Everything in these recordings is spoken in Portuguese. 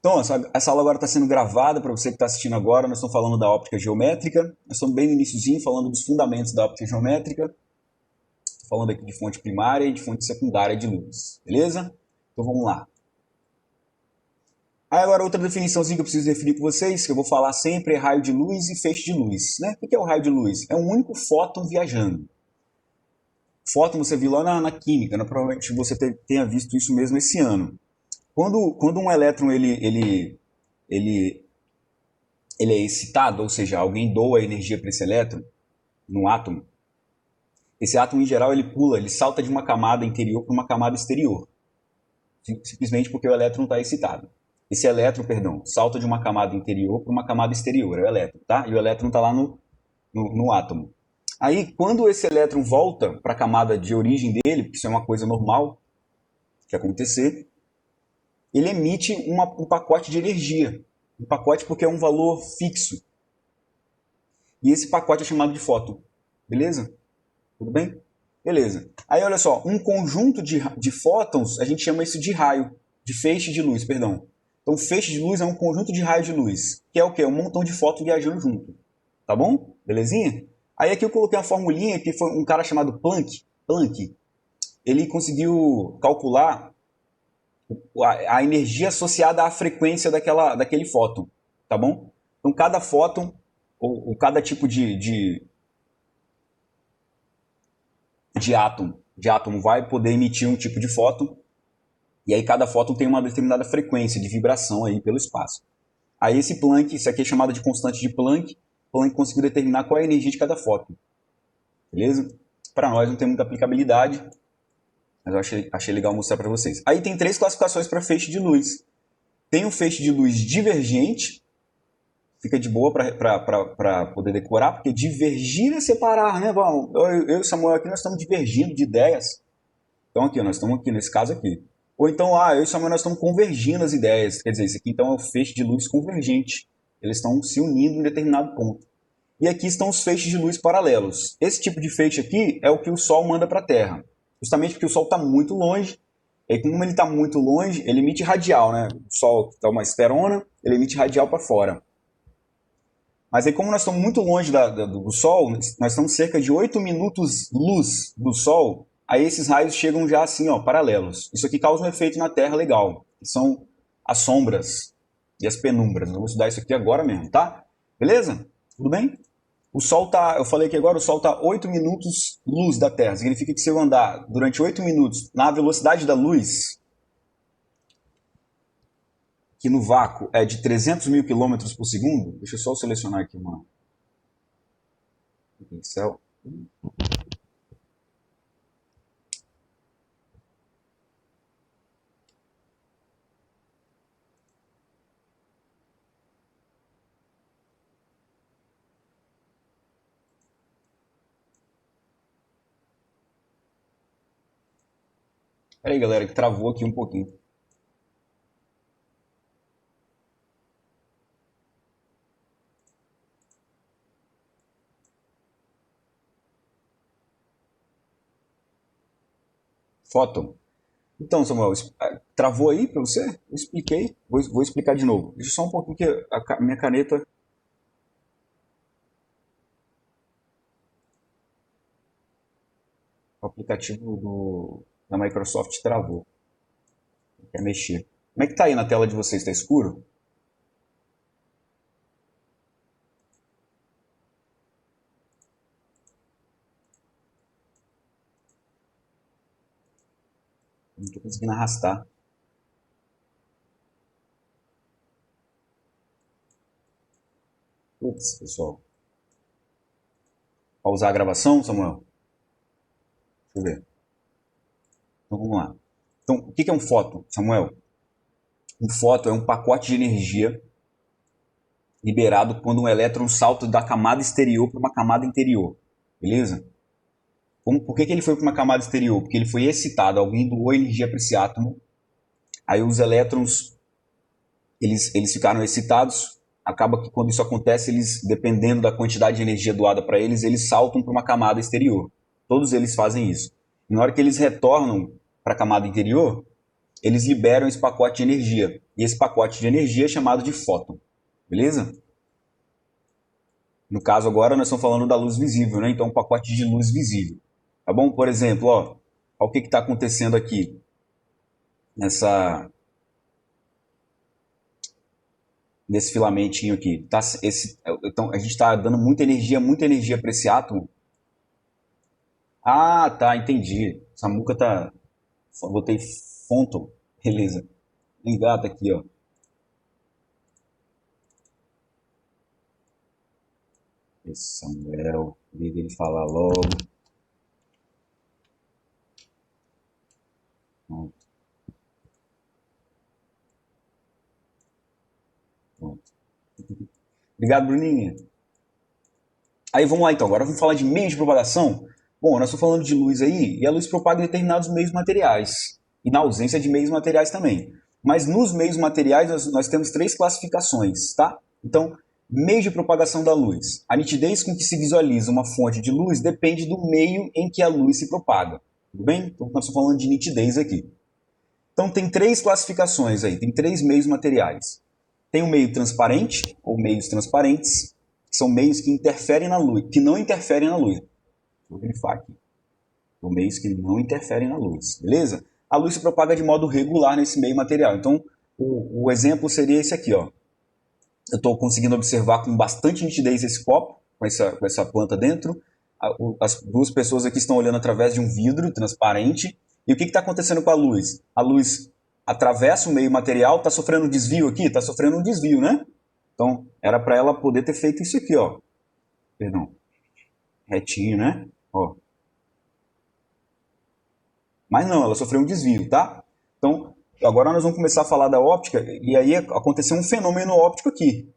Então, essa aula agora está sendo gravada para você que está assistindo agora. Nós estamos falando da óptica geométrica. Nós estamos bem no iniciozinho, falando dos fundamentos da óptica geométrica. Estou falando aqui de fonte primária e de fonte secundária de luz. Beleza? Então vamos lá. Aí agora outra definiçãozinha que eu preciso definir com vocês, que eu vou falar sempre, é raio de luz e feixe de luz. Né? O que é o raio de luz? É um único fóton viajando. Fóton você viu lá na química, né? Provavelmente você tenha visto isso mesmo esse ano. Quando um elétron ele é excitado, ou seja, alguém doa energia para esse elétron, num átomo, esse átomo em geral ele salta de uma camada interior para uma camada exterior, simplesmente porque o elétron está excitado. Esse elétron, perdão, salta de uma camada interior para uma camada exterior, é o elétron, tá? E o elétron está lá no átomo. Aí, quando esse elétron volta para a camada de origem dele, porque isso é uma coisa normal que acontecer, ele emite um pacote de energia. Um pacote porque é um valor fixo. E esse pacote é chamado de fóton. Beleza? Tudo bem? Beleza. Aí, olha só, um conjunto de fótons, a gente chama isso de raio, de feixe de luz, perdão. Então, feixe de luz é um conjunto de raio de luz, que é o quê? Um montão de fótons viajando junto. Tá bom? Belezinha? Aí aqui eu coloquei uma formulinha que foi um cara chamado Planck. Planck, ele conseguiu calcular a energia associada à frequência daquele fóton, tá bom? Então cada fóton, ou cada tipo de átomo vai poder emitir um tipo de fóton, e aí cada fóton tem uma determinada frequência de vibração aí pelo espaço. Aí esse Planck, isso aqui é chamado de constante de Planck, Planck conseguiu determinar qual é a energia de cada fóton. Beleza? Para nós não tem muita aplicabilidade, mas eu achei legal mostrar para vocês. Aí tem 3 classificações para feixe de luz. Tem um feixe de luz divergente, fica de boa para poder decorar, porque divergir é separar, né? Bom, eu e o Samuel aqui nós estamos divergindo de ideias. Então aqui, nós estamos aqui nesse caso aqui. Ou então, eu e o Samuel nós estamos convergindo as ideias. Quer dizer, isso aqui então é o feixe de luz convergente. Eles estão se unindo em determinado ponto. E aqui estão os feixes de luz paralelos. Esse tipo de feixe aqui é o que o Sol manda para a Terra. Justamente porque o Sol está muito longe. E como ele está muito longe, ele emite radial, né? O Sol está uma esferona, ele emite radial para fora. Mas aí como nós estamos muito longe do Sol, nós estamos cerca de 8 minutos luz do Sol, aí esses raios chegam já assim, ó, paralelos. Isso aqui causa um efeito na Terra legal, que são as sombras e as penumbras. Eu vou estudar isso aqui agora mesmo, tá? Beleza? Tudo bem? O Sol tá, eu falei que agora o Sol está 8 minutos luz da Terra. Significa que se eu andar durante 8 minutos na velocidade da luz, que no vácuo é de 300 mil quilômetros por segundo, deixa eu só selecionar aqui um pincel. Pera aí, galera, que travou aqui um pouquinho. Fóton. Então, Samuel, travou aí para você? Eu expliquei, vou explicar de novo. Deixa só um pouquinho que a minha caneta... O aplicativo da Microsoft travou. Quer mexer. Como é que tá aí na tela de vocês? Está escuro? Não estou conseguindo arrastar. Putz, pessoal. Pausar a gravação, Samuel? Deixa eu ver. Então vamos lá. Então, o que é um fóton, Samuel? Um fóton é um pacote de energia liberado quando um elétron salta da camada exterior para uma camada interior. Beleza? Por que ele foi para uma camada exterior? Porque ele foi excitado, alguém doou energia para esse átomo. Aí os elétrons eles ficaram excitados. Acaba que quando isso acontece, eles, dependendo da quantidade de energia doada para eles, eles saltam para uma camada exterior. Todos eles fazem isso. E na hora que eles retornam para a camada interior, eles liberam esse pacote de energia. E esse pacote de energia é chamado de fóton. Beleza? No caso agora nós estamos falando da luz visível, né? Então um pacote de luz visível. Tá bom? Por exemplo, ó o que está acontecendo aqui nesse filamentinho aqui. Então a gente está dando muita energia para esse átomo. Ah, tá, entendi. Samuca tá. Botei Fonton. Beleza. Engata aqui, ó. Esse Samuel, liga ele falar logo. Pronto. Pronto. Obrigado, Bruninha. Aí vamos lá então, agora vamos falar de meios de propagação. Bom, nós estamos falando de luz aí, e a luz propaga em determinados meios materiais, e na ausência de meios materiais também. Mas nos meios materiais nós temos três classificações, tá? Então, meio de propagação da luz. A nitidez com que se visualiza uma fonte de luz depende do meio em que a luz se propaga. Tudo bem? Então, nós estamos falando de nitidez aqui. Então, tem três classificações aí, tem três meios materiais. Tem o meio transparente, ou meios transparentes, que são meios que interferem na luz, que não interferem na luz. Vou grifar aqui. São meios que não interferem na luz, beleza? A luz se propaga de modo regular nesse meio material. Então, o exemplo seria esse aqui, ó. Eu estou conseguindo observar com bastante nitidez esse copo, com essa planta dentro. As duas pessoas aqui estão olhando através de um vidro transparente. E o que está acontecendo com a luz? A luz atravessa o meio material, está sofrendo um desvio aqui? Está sofrendo um desvio, né? Então, era para ela poder ter feito isso aqui, ó. Perdão. Retinho, né? Ó. Mas não, ela sofreu um desvio, tá? Então, agora nós vamos começar a falar da óptica, e aí aconteceu um fenômeno óptico aqui.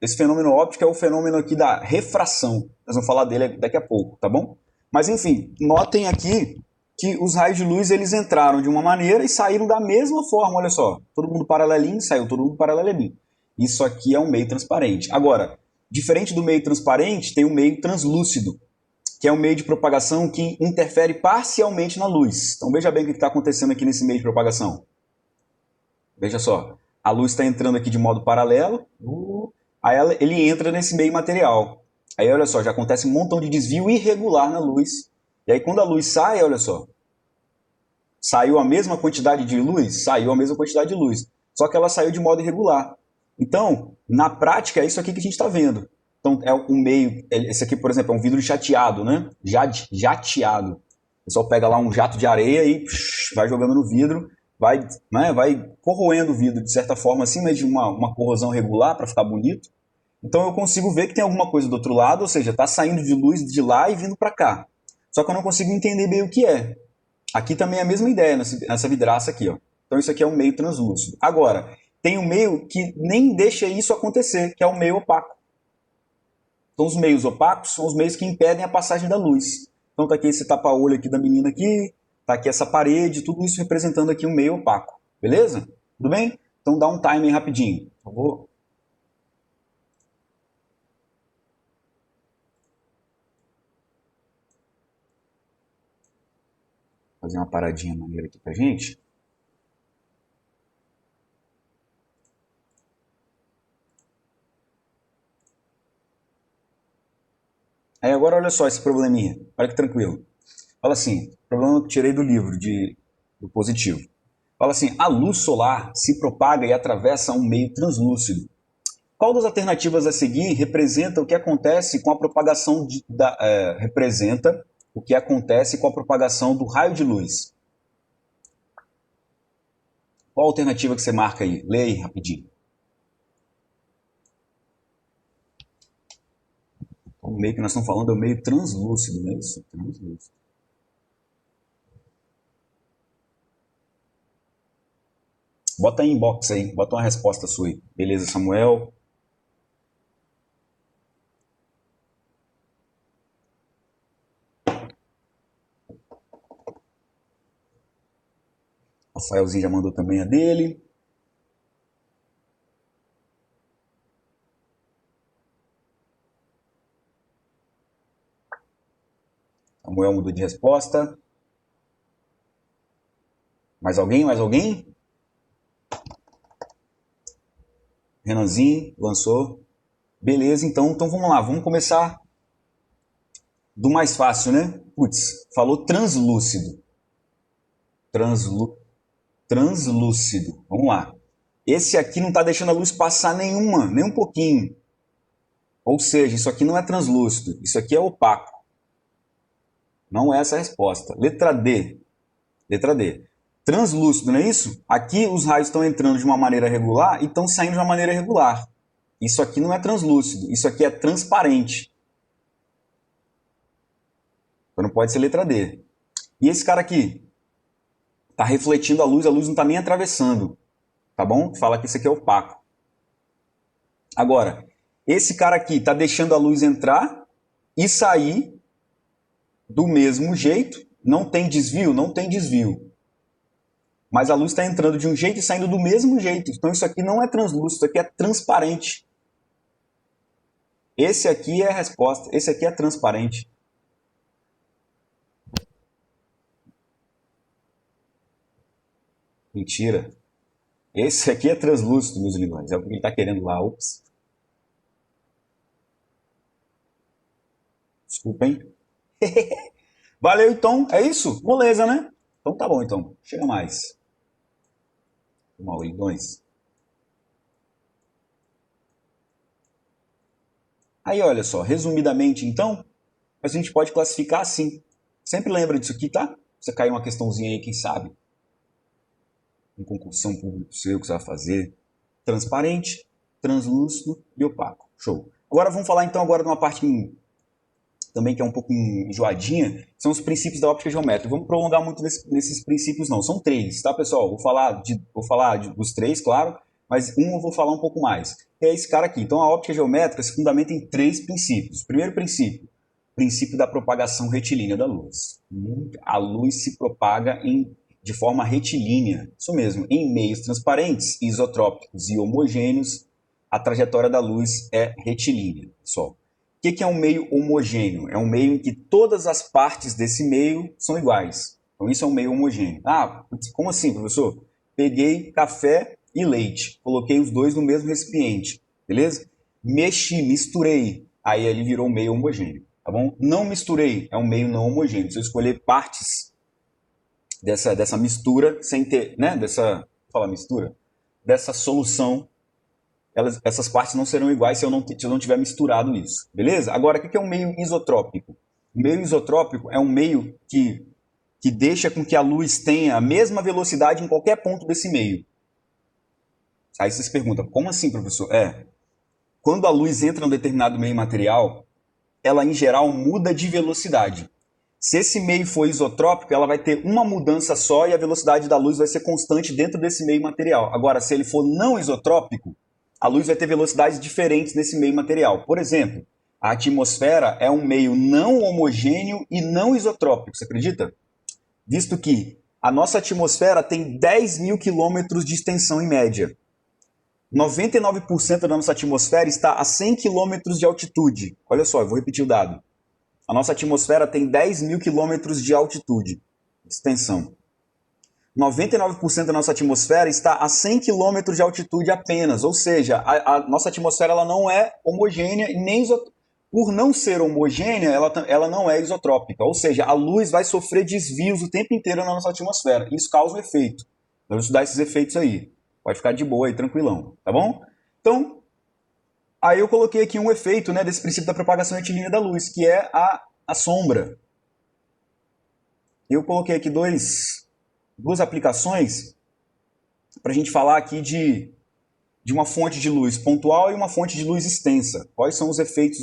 Esse fenômeno óptico é o fenômeno aqui da refração. Nós vamos falar dele daqui a pouco, tá bom? Mas enfim, notem aqui que os raios de luz eles entraram de uma maneira e saíram da mesma forma, olha só. Todo mundo paralelinho, saiu todo mundo paralelinho. Isso aqui é um meio transparente. Agora, diferente do meio transparente, tem o meio translúcido, que é um meio de propagação que interfere parcialmente na luz. Então veja bem o que está acontecendo aqui nesse meio de propagação. Veja só, a luz está entrando aqui de modo paralelo, aí ele entra nesse meio material. Aí olha só, já acontece um montão de desvio irregular na luz. E aí quando a luz sai, olha só, saiu a mesma quantidade de luz? Saiu a mesma quantidade de luz. Só que ela saiu de modo irregular. Então, na prática, é isso aqui que a gente está vendo. Então, é um meio. Esse aqui, por exemplo, é um vidro chateado, né? Jateado. O pessoal pega lá um jato de areia e vai jogando no vidro, vai corroendo o vidro de certa forma, assim, mas de uma corrosão regular para ficar bonito. Então, eu consigo ver que tem alguma coisa do outro lado, ou seja, está saindo de luz de lá e vindo para cá. Só que eu não consigo entender bem o que é. Aqui também é a mesma ideia, nessa vidraça aqui, ó. Então, isso aqui é um meio translúcido. Agora, tem um meio que nem deixa isso acontecer, que é o meio opaco. Então, os meios opacos são os meios que impedem a passagem da luz. Então, tá aqui esse tapa-olho aqui da menina aqui, tá aqui essa parede, tudo isso representando aqui um meio opaco. Beleza? Tudo bem? Então, dá um timer rapidinho. Por favor. Fazer uma paradinha maneira aqui pra gente. Aí agora olha só esse probleminha. Olha que tranquilo. Fala assim, problema que eu tirei do livro, do positivo. Fala assim, a luz solar se propaga e atravessa um meio translúcido. Qual das alternativas a seguir representa o que acontece com a propagação representa o que acontece com a propagação do raio de luz? Qual a alternativa que você marca aí? Lê aí rapidinho. O meio que nós estamos falando é o meio translúcido, não é isso? Translúcido. Bota aí inbox aí, bota uma resposta sua aí. Beleza, Samuel? Rafaelzinho já mandou também a dele. Samuel mudou de resposta. Mais alguém? Mais alguém? Renanzinho, lançou. Beleza, então vamos lá, vamos começar do mais fácil, né? Putz, falou translúcido. Translúcido. Vamos lá. Esse aqui não está deixando a luz passar nenhuma, nem um pouquinho. Ou seja, isso aqui não é translúcido, isso aqui é opaco. Não é essa a resposta. Letra D. Letra D. Translúcido, não é isso? Aqui os raios estão entrando de uma maneira regular e estão saindo de uma maneira irregular. Isso aqui não é translúcido, isso aqui é transparente. Então não pode ser letra D. E esse cara aqui? Está refletindo a luz não está nem atravessando. Tá bom? Fala que isso aqui é opaco. Agora, esse cara aqui está deixando a luz entrar e sair do mesmo jeito. Não tem desvio? Não tem desvio. Mas a luz está entrando de um jeito e saindo do mesmo jeito. Então isso aqui não é translúcido, isso aqui é transparente. Esse aqui é a resposta. Esse aqui é transparente. Mentira. Esse aqui é translúcido, meus irmãos. É o que ele está querendo lá. Ops. Desculpa, hein? Valeu, então. É isso? Moleza, né? Então tá bom, então. Chega mais. Mauridões. Aí, olha só. Resumidamente, então, a gente pode classificar assim. Sempre lembra disso aqui, tá? Você caiu uma questãozinha aí, quem sabe? Um concursão público seu que você vai fazer. Transparente, translúcido e opaco. Show. Agora vamos falar então agora de uma parte também que é um pouco enjoadinha, são os princípios da óptica geométrica. Vamos prolongar muito nesses princípios não, são três, tá pessoal? Vou falar dos três, claro, mas eu vou falar um pouco mais. É esse cara aqui. Então a óptica geométrica se fundamenta em três princípios. Primeiro princípio, princípio da propagação retilínea da luz. A luz se propaga de forma retilínea, isso mesmo, em meios transparentes, isotrópicos e homogêneos, a trajetória da luz é retilínea, pessoal. O que é um meio homogêneo? É um meio em que todas as partes desse meio são iguais. Então isso é um meio homogêneo. Ah, como assim, professor? Peguei café e leite, coloquei os dois no mesmo recipiente, beleza? Misturei, aí ele virou um meio homogêneo, tá bom? Não misturei, é um meio não homogêneo. Se eu escolher partes dessa mistura, sem ter, né, dessa solução, essas partes não serão iguais se eu não tiver misturado isso, beleza? Agora, o que é um meio isotrópico? O meio isotrópico é um meio que deixa com que a luz tenha a mesma velocidade em qualquer ponto desse meio. Aí você se pergunta, como assim, professor? Quando a luz entra em um determinado meio material, ela, em geral, muda de velocidade. Se esse meio for isotrópico, ela vai ter uma mudança só e a velocidade da luz vai ser constante dentro desse meio material. Agora, se ele for não isotrópico, a luz vai ter velocidades diferentes nesse meio material. Por exemplo, a atmosfera é um meio não homogêneo e não isotrópico, você acredita? Visto que a nossa atmosfera tem 10 mil quilômetros de extensão em média. 99% da nossa atmosfera está a 100 quilômetros de altitude. Olha só, eu vou repetir o dado. A nossa atmosfera tem 10 mil quilômetros de altitude, extensão. 99% da nossa atmosfera está a 100 km de altitude apenas, ou seja, a nossa atmosfera ela não é homogênea e nem por não ser homogênea, ela não é isotrópica, ou seja, a luz vai sofrer desvios o tempo inteiro na nossa atmosfera. Isso causa um efeito. Vamos estudar esses efeitos aí. Pode ficar de boa aí, tranquilão, tá bom? Então, aí eu coloquei aqui um efeito, né, desse princípio da propagação retilínea da luz, que é a sombra. Eu coloquei aqui duas aplicações para a gente falar aqui de uma fonte de luz pontual e uma fonte de luz extensa. Quais são os efeitos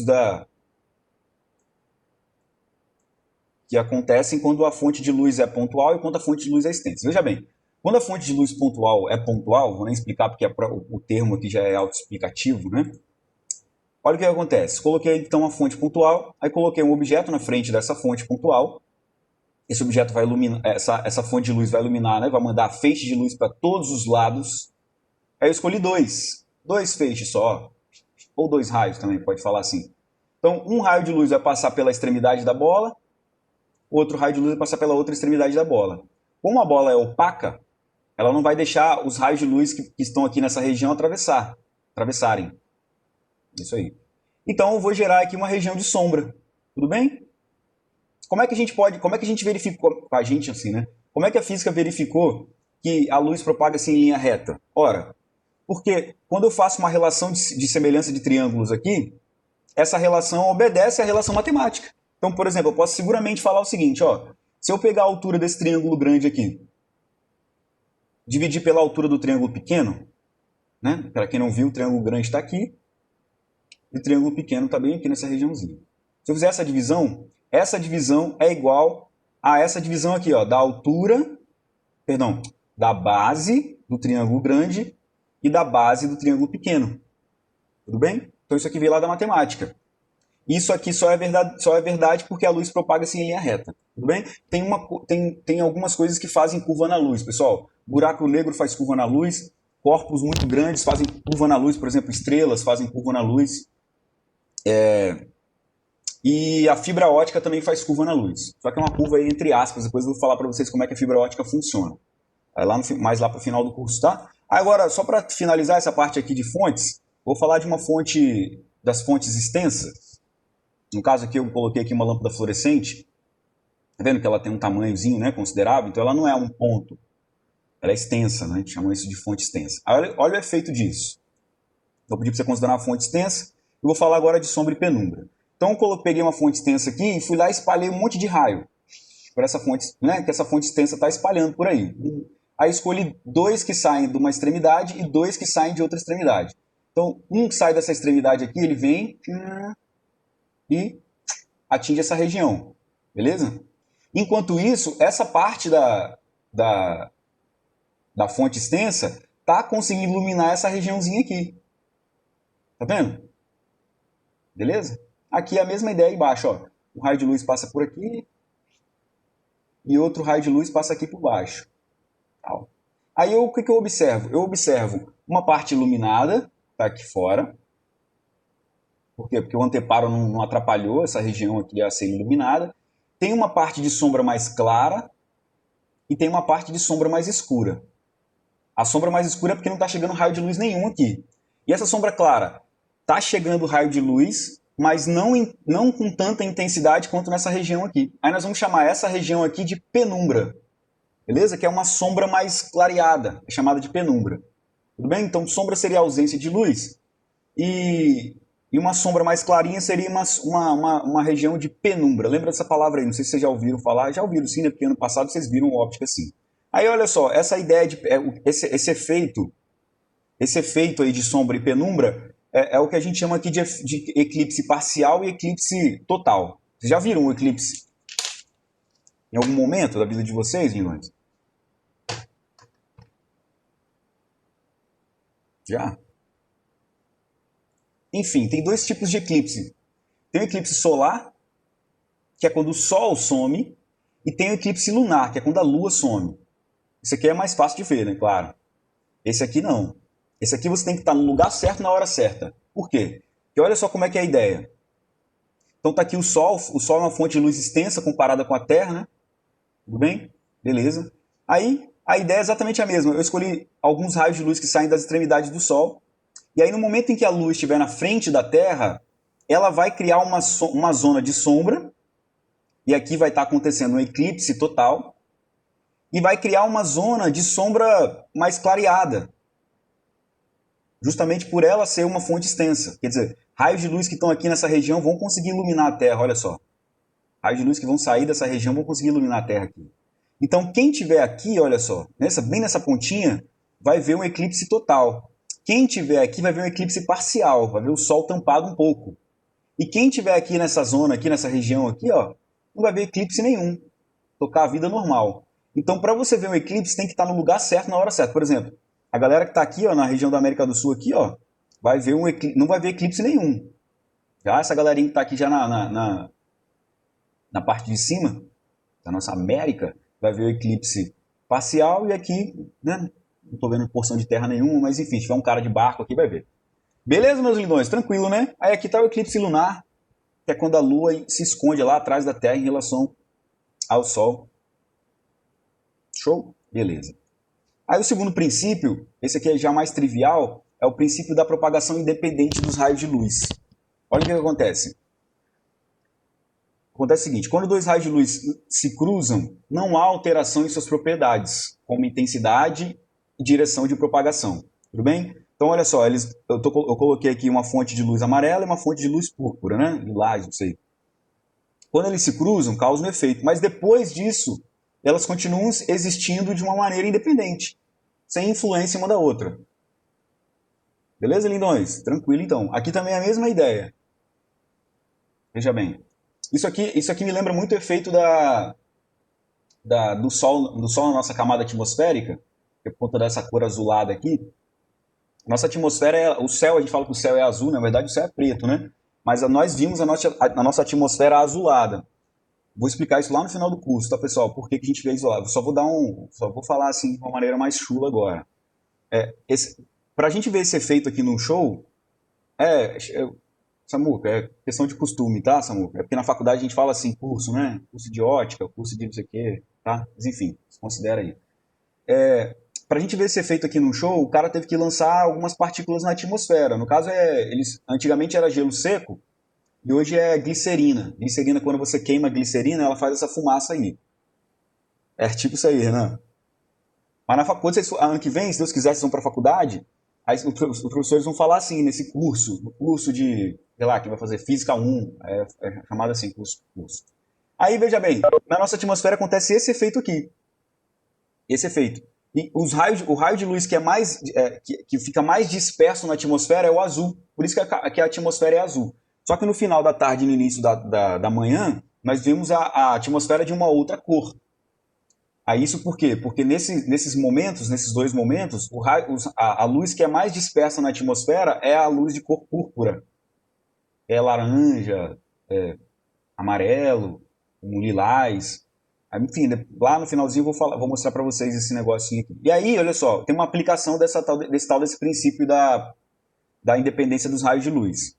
que acontecem quando a fonte de luz é pontual e quando a fonte de luz é extensa? Veja bem, quando a fonte de luz pontual é pontual, vou nem explicar porque o termo aqui já é autoexplicativo, né? Olha o que acontece. Coloquei então uma fonte pontual, aí coloquei um objeto na frente dessa fonte pontual. Esse objeto vai iluminar, essa fonte de luz vai iluminar, né? Vai mandar feixe de luz para todos os lados. Aí eu escolhi dois feixes só, ou dois raios também, pode falar assim. Então, um raio de luz vai passar pela extremidade da bola, outro raio de luz vai passar pela outra extremidade da bola. Como a bola é opaca, ela não vai deixar os raios de luz que estão aqui nessa região atravessar. atravessarem. Isso aí. Então eu vou gerar aqui uma região de sombra. Tudo bem? Como é que a gente verificou, a gente assim, né? Como é que a física verificou que a luz propaga-se em linha reta? Ora, porque quando eu faço uma relação de semelhança de triângulos aqui, essa relação obedece à relação matemática. Então, por exemplo, eu posso seguramente falar o seguinte, ó, se eu pegar a altura desse triângulo grande aqui, dividir pela altura do triângulo pequeno, né? Para quem não viu, o triângulo grande está aqui, e o triângulo pequeno está bem aqui nessa regiãozinha. Se eu fizer essa divisão é igual a essa divisão aqui, ó, da altura, perdão, da base do triângulo grande e da base do triângulo pequeno. Tudo bem? Então isso aqui veio lá da matemática. Isso aqui só é verdade porque a luz propaga-se em linha reta. Tudo bem? Tem algumas coisas que fazem curva na luz, pessoal. Buraco negro faz curva na luz, corpos muito grandes fazem curva na luz, por exemplo, estrelas fazem curva na luz. E a fibra ótica também faz curva na luz. Só que é uma curva aí entre aspas, depois eu vou falar para vocês como é que a fibra ótica funciona. Mais lá para o final do curso, tá? Agora, só para finalizar essa parte aqui de fontes, vou falar de uma fonte, das fontes extensas. No caso aqui eu coloquei aqui uma lâmpada fluorescente. Tá vendo que ela tem um tamanhozinho, né, considerável? Então ela não é um ponto. Ela é extensa, né? A gente chama isso de fonte extensa. Olha o efeito disso. Então eu pedi para você considerar uma fonte extensa. Eu vou falar agora de sombra e penumbra. Então eu peguei uma fonte extensa aqui e fui lá e espalhei um monte de raio por essa fonte, né, que essa fonte extensa está espalhando por aí. Aí escolhi 2 que saem de uma extremidade e 2 que saem de outra extremidade. Então, um que sai dessa extremidade aqui, ele vem e atinge essa região. Beleza? Enquanto isso, essa parte da fonte extensa está conseguindo iluminar essa regiãozinha aqui. Tá vendo? Beleza? Aqui é a mesma ideia embaixo, ó. Um raio de luz passa por aqui e outro raio de luz passa aqui por baixo. Aí o que eu observo? Eu observo uma parte iluminada, tá aqui fora. Por quê? Porque o anteparo não atrapalhou essa região aqui a ser iluminada. Tem uma parte de sombra mais clara e tem uma parte de sombra mais escura. A sombra mais escura é porque não está chegando raio de luz nenhum aqui. E essa sombra clara está chegando raio de luz, mas não com tanta intensidade quanto nessa região aqui. Aí nós vamos chamar essa região aqui de penumbra. Beleza? Que é uma sombra mais clareada, é chamada de penumbra. Tudo bem? Então sombra seria a ausência de luz e uma sombra mais clarinha seria uma região de penumbra. Lembra dessa palavra aí? Não sei se vocês já ouviram falar. Já ouviram sim, né? Porque ano passado vocês viram óptica assim. Aí olha só, essa ideia de esse efeito aí de sombra e penumbra é o que a gente chama aqui de eclipse parcial e eclipse total. Vocês já viram um eclipse em algum momento da vida de vocês, meninos? Já? Enfim, tem 2 tipos de eclipse. Tem o eclipse solar, que é quando o Sol some, e tem o eclipse lunar, que é quando a Lua some. Esse aqui é mais fácil de ver, né? Claro. Esse aqui não. Esse aqui você tem que estar no lugar certo na hora certa. Por quê? Porque olha só como é que é a ideia. Então tá aqui o Sol é uma fonte de luz extensa comparada com a Terra, né? Tudo bem? Beleza. Aí a ideia é exatamente a mesma. Eu escolhi alguns raios de luz que saem das extremidades do Sol. E aí no momento em que a luz estiver na frente da Terra, ela vai criar uma zona de sombra. E aqui vai estar acontecendo um eclipse total. E vai criar uma zona de sombra mais clareada. Justamente por ela ser uma fonte extensa. Quer dizer, raios de luz que estão aqui nessa região vão conseguir iluminar a Terra, olha só. Raios de luz que vão sair dessa região vão conseguir iluminar a Terra aqui. Então, quem estiver aqui, olha só, bem nessa pontinha, vai ver um eclipse total. Quem estiver aqui vai ver um eclipse parcial, vai ver o Sol tampado um pouco. E quem estiver aqui nessa zona, aqui nessa região aqui, ó, não vai ver eclipse nenhum. Tocar a vida normal. Então, para você ver um eclipse, tem que estar no lugar certo na hora certa. Por exemplo, a galera que está aqui, ó, na região da América do Sul, aqui, ó, não vai ver eclipse nenhum. Já essa galerinha que está aqui já na parte de cima, da nossa América, vai ver o eclipse parcial e aqui, né, não estou vendo porção de terra nenhuma, mas enfim, se tiver um cara de barco aqui, vai ver. Beleza, meus lindões? Tranquilo, né? Aí aqui está o eclipse lunar, que é quando a Lua se esconde lá atrás da Terra em relação ao Sol. Show? Beleza. Aí o segundo princípio, esse aqui é já mais trivial, é o princípio da propagação independente dos raios de luz. Olha o que acontece. Acontece o seguinte, quando dois raios de luz se cruzam, não há alteração em suas propriedades, como intensidade e direção de propagação. Tudo bem? Então, olha só, eu coloquei aqui uma fonte de luz amarela e uma fonte de luz púrpura, né? Lilás, não sei. Quando eles se cruzam, causa um efeito. Mas depois disso, elas continuam existindo de uma maneira independente, sem influência uma da outra. Beleza, lindões? Tranquilo, então. Aqui também é a mesma ideia. Veja bem. Isso aqui me lembra muito o efeito do Sol na nossa camada atmosférica, que é por conta dessa cor azulada aqui. Nossa atmosfera, o céu, a gente fala que o céu é azul, na verdade o céu é preto, né? Mas nós vimos a nossa atmosfera azulada. Vou explicar isso lá no final do curso, tá, pessoal? Por que a gente vê azulado? Só vou falar assim de uma maneira mais chula agora. Pra gente ver esse efeito aqui no show, Samuca, é questão de costume, tá, Samuca? É porque na faculdade a gente fala assim, curso, né? Curso de ótica, curso de não sei o quê, tá? Mas enfim, se considera aí. Para a gente ver esse efeito aqui no show, o cara teve que lançar algumas partículas na atmosfera. No caso, antigamente era gelo seco e hoje é glicerina. Glicerina, quando você queima a glicerina, ela faz essa fumaça aí. É tipo isso aí, né? Mas na faculdade, ano que vem, se Deus quiser, vocês vão para a faculdade, aí os professores vão falar assim, no curso de, sei lá, que vai fazer Física 1, é chamado assim, curso. Aí, veja bem, na nossa atmosfera acontece esse efeito aqui. Esse efeito. E o raio de luz que fica mais disperso na atmosfera é o azul. Por isso que a atmosfera é azul. Só que no final da tarde e no início da manhã, nós vemos a atmosfera de uma outra cor. Aí isso por quê? Porque nesses dois momentos, a luz que é mais dispersa na atmosfera é a luz de cor púrpura. É laranja, amarelo, lilás. Enfim, lá no finalzinho vou mostrar para vocês esse negocinho aqui. E aí, olha só, tem uma aplicação desse princípio da independência dos raios de luz,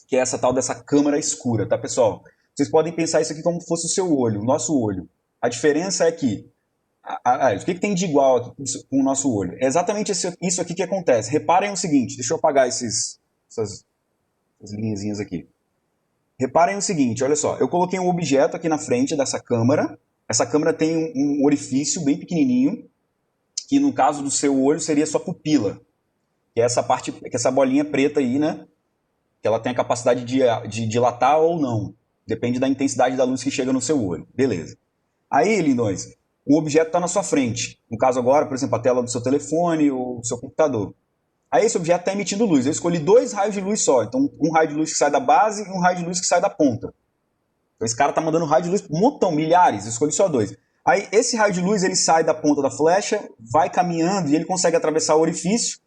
que é essa tal dessa câmara escura, tá, pessoal? Vocês podem pensar isso aqui como se fosse o seu olho, o nosso olho. A diferença é que o que tem de igual aqui com o nosso olho? É exatamente isso aqui que acontece. Reparem o seguinte, deixa eu apagar essas linhazinhas aqui. Reparem o seguinte, olha só, eu coloquei um objeto aqui na frente dessa câmera. Essa câmera tem um orifício bem pequenininho, que no caso do seu olho seria sua pupila, que é essa bolinha preta aí, né? Que ela tem a capacidade de dilatar ou não. Depende da intensidade da luz que chega no seu olho. Beleza. Aí, lindões, o objeto está na sua frente. No caso agora, por exemplo, a tela do seu telefone ou do seu computador. Aí esse objeto está emitindo luz. Eu escolhi 2 raios de luz só. Então, um raio de luz que sai da base e um raio de luz que sai da ponta. Então, esse cara está mandando raio de luz um montão, milhares. Eu escolhi só 2. Aí, esse raio de luz ele sai da ponta da flecha, vai caminhando e ele consegue atravessar o orifício.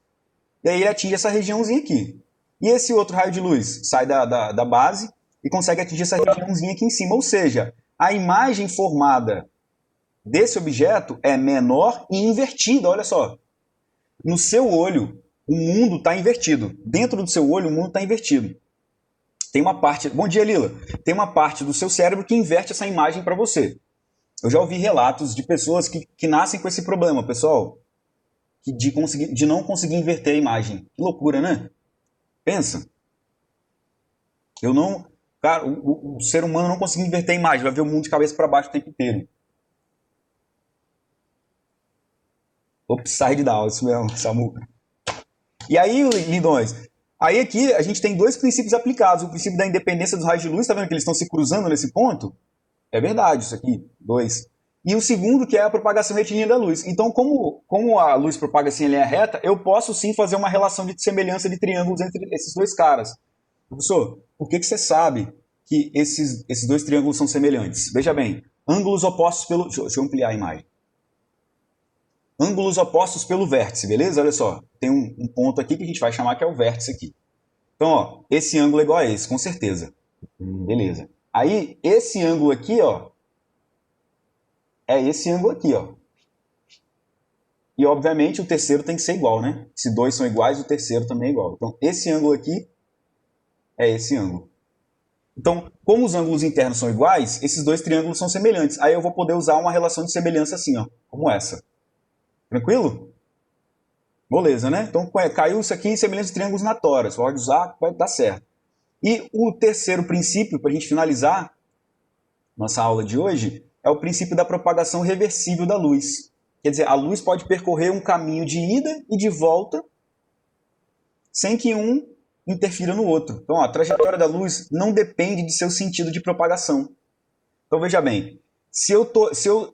E aí ele atinge essa regiãozinha aqui. E esse outro raio de luz sai da base e consegue atingir essa regiãozinha aqui em cima. Ou seja, a imagem formada desse objeto é menor e invertida. Olha só. No seu olho, o mundo está invertido. Dentro do seu olho, o mundo está invertido. Tem uma parte... Bom dia, Lila. Tem uma parte do seu cérebro que inverte essa imagem para você. Eu já ouvi relatos de pessoas que nascem com esse problema, pessoal. De não conseguir inverter a imagem. Que loucura, né? Pensa. Cara, o ser humano não consegue inverter a imagem. Vai ver o mundo de cabeça para baixo o tempo inteiro. Upside down, isso mesmo, Samuca. E aí, lindões, aí aqui a gente tem 2 princípios aplicados. O princípio da independência dos raios de luz, tá vendo que eles estão se cruzando nesse ponto? É verdade isso aqui, 2. E o segundo, que é a propagação retilínea da luz. Então, como a luz propaga assim em linha reta, eu posso sim fazer uma relação de semelhança de triângulos entre esses 2 caras. Professor, por que você sabe que esses 2 triângulos são semelhantes? Veja bem, ângulos opostos pelo... Deixa eu ampliar a imagem. Ângulos opostos pelo vértice, beleza? Olha só, tem um ponto aqui que a gente vai chamar que é o vértice aqui. Então, ó, esse ângulo é igual a esse, com certeza. Beleza. Aí, esse ângulo aqui, ó, é esse ângulo aqui, ó. E, obviamente, o terceiro tem que ser igual, né? Se 2 são iguais, o terceiro também é igual. Então, esse ângulo aqui é esse ângulo. Então, como os ângulos internos são iguais, esses 2 triângulos são semelhantes. Aí eu vou poder usar uma relação de semelhança assim, ó, como essa. Tranquilo? Moleza, né? Então caiu isso aqui em semelhança de triângulos na tora. Você pode usar, vai dar certo. E o terceiro princípio, para a gente finalizar nossa aula de hoje, é o princípio da propagação reversível da luz. Quer dizer, a luz pode percorrer um caminho de ida e de volta sem que um interfira no outro. Então, ó, a trajetória da luz não depende de seu sentido de propagação. Então, veja bem,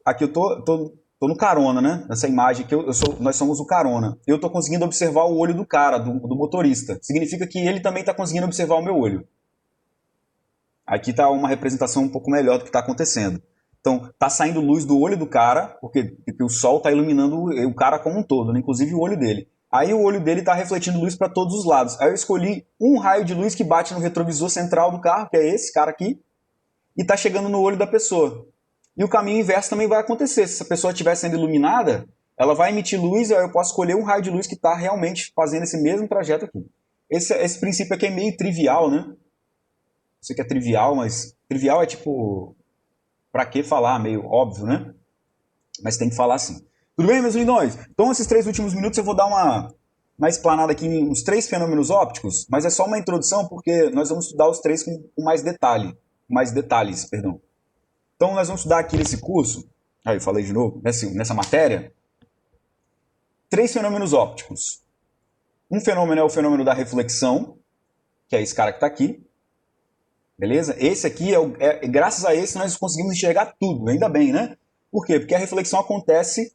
aqui eu tô no carona, né? Nessa imagem que nós somos o carona. Eu estou conseguindo observar o olho do cara, do motorista. Significa que ele também está conseguindo observar o meu olho. Aqui está uma representação um pouco melhor do que está acontecendo. Então, está saindo luz do olho do cara, porque o sol está iluminando o cara como um todo, né? Inclusive o olho dele. Aí o olho dele está refletindo luz para todos os lados. Aí eu escolhi um raio de luz que bate no retrovisor central do carro, que é esse cara aqui, e está chegando no olho da pessoa. E o caminho inverso também vai acontecer. Se essa pessoa estiver sendo iluminada, ela vai emitir luz e aí eu posso escolher um raio de luz que está realmente fazendo esse mesmo trajeto aqui. Esse princípio aqui é meio trivial, né? Sei que é trivial, mas trivial é tipo, pra que falar? Meio óbvio, né? Mas tem que falar assim. Tudo bem, meus lindões? Então, esses 3 últimos minutos eu vou dar uma explanada aqui em uns 3 fenômenos ópticos, mas é só uma introdução porque nós vamos estudar os 3 com mais detalhes, perdão. Então, nós vamos estudar aqui nesse curso, aí eu falei de novo, nessa matéria, 3 fenômenos ópticos. Um fenômeno é o fenômeno da reflexão, que é esse cara que está aqui. Beleza? Esse aqui, graças a esse, nós conseguimos enxergar tudo, ainda bem, né? Por quê? Porque a reflexão acontece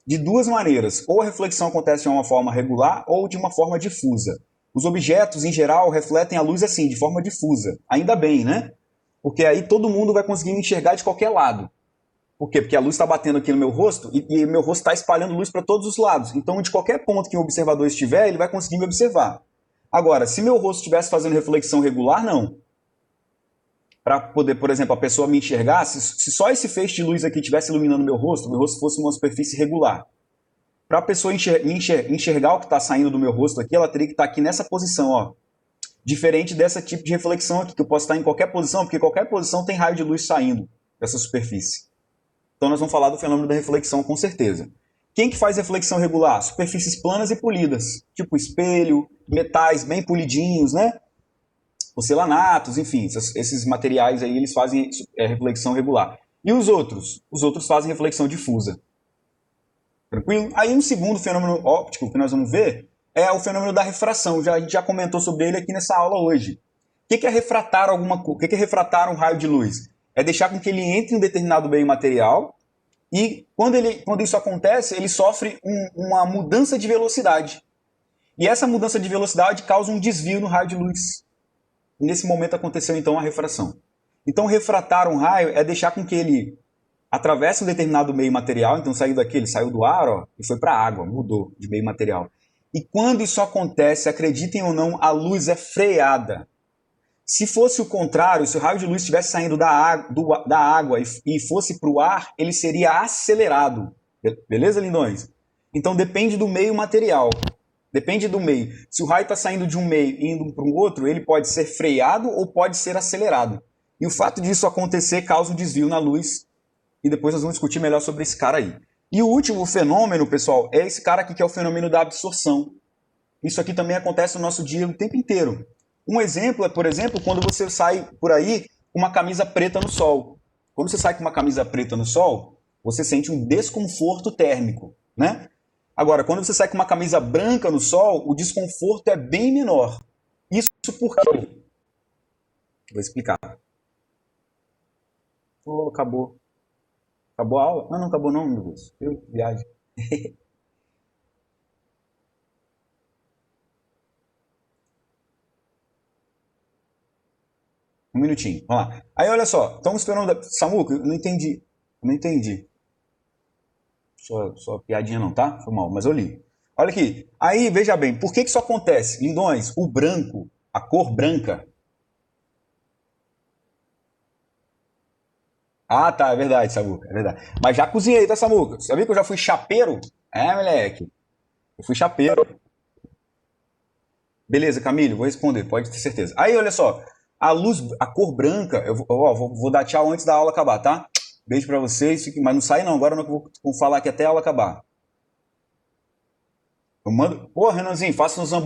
de 2 maneiras. Ou a reflexão acontece de uma forma regular ou de uma forma difusa. Os objetos, em geral, refletem a luz assim, de forma difusa. Ainda bem, né? Porque aí todo mundo vai conseguir me enxergar de qualquer lado. Por quê? Porque a luz está batendo aqui no meu rosto e meu rosto está espalhando luz para todos os lados. Então, de qualquer ponto que o observador estiver, ele vai conseguir me observar. Agora, se meu rosto estivesse fazendo reflexão regular, não. Para poder, por exemplo, a pessoa me enxergar, se só esse feixe de luz aqui estivesse iluminando meu rosto fosse uma superfície regular. Para a pessoa enxergar o que está saindo do meu rosto aqui, ela teria que estar aqui nessa posição, ó. Diferente dessa tipo de reflexão aqui, que eu posso estar em qualquer posição, porque qualquer posição tem raio de luz saindo dessa superfície. Então nós vamos falar do fenômeno da reflexão com certeza. Quem que faz reflexão regular? Superfícies planas e polidas, tipo espelho, metais bem polidinhos, né? Porcelanatos, enfim, esses materiais aí eles fazem reflexão regular. E os outros? Os outros fazem reflexão difusa. Tranquilo? Aí um segundo fenômeno óptico que nós vamos ver é o fenômeno da refração. A gente já comentou sobre ele aqui nessa aula hoje. O que é refratar alguma coisa? O que é refratar um raio de luz? É deixar com que ele entre em um determinado meio material e quando isso acontece, ele sofre uma mudança de velocidade. E essa mudança de velocidade causa um desvio no raio de luz. E nesse momento aconteceu então a refração. Então refratar um raio é deixar com que ele atravesse um determinado meio material, então saiu daqui, ele saiu do ar, ó, e foi para a água, mudou de meio material. E quando isso acontece, acreditem ou não, a luz é freada. Se fosse o contrário, se o raio de luz estivesse saindo da água e fosse para o ar, ele seria acelerado. Beleza, lindões? Então depende do meio material. Depende do meio. Se o raio está saindo de um meio e indo para um outro, ele pode ser freado ou pode ser acelerado. E o fato disso acontecer causa um desvio na luz. E depois nós vamos discutir melhor sobre esse cara aí. E o último fenômeno, pessoal, é esse cara aqui que é o fenômeno da absorção. Isso aqui também acontece no nosso dia o tempo inteiro. Um exemplo é, por exemplo, quando você sai por aí com uma camisa preta no sol. Quando você sai com uma camisa preta no sol, você sente um desconforto térmico, né? Agora, quando você sai com uma camisa branca no sol, o desconforto é bem menor. Isso por quê? Vou explicar. Oh, acabou. Acabou a aula? Não acabou não, meu Deus. Eu viagem. Um minutinho, vamos lá. Aí, olha só, estamos esperando... Samuca, eu não entendi. Eu não entendi. Só piadinha não, tá? Foi mal, mas eu li. Olha aqui. Aí, veja bem, por que isso acontece? Lindões, o branco, a cor branca... Ah, tá, é verdade, Samuca, é verdade. Mas já cozinhei, tá, Samuca? Sabia que eu já fui chapeiro? É, moleque. Eu fui chapeiro. Beleza, Camilo, vou responder, pode ter certeza. Aí, olha só, a luz, a cor branca, vou dar tchau antes da aula acabar, tá? Beijo pra vocês, mas não sai não, agora eu não vou falar aqui até a aula acabar. Eu mando, pô, Renanzinho, faça uns hambúrguer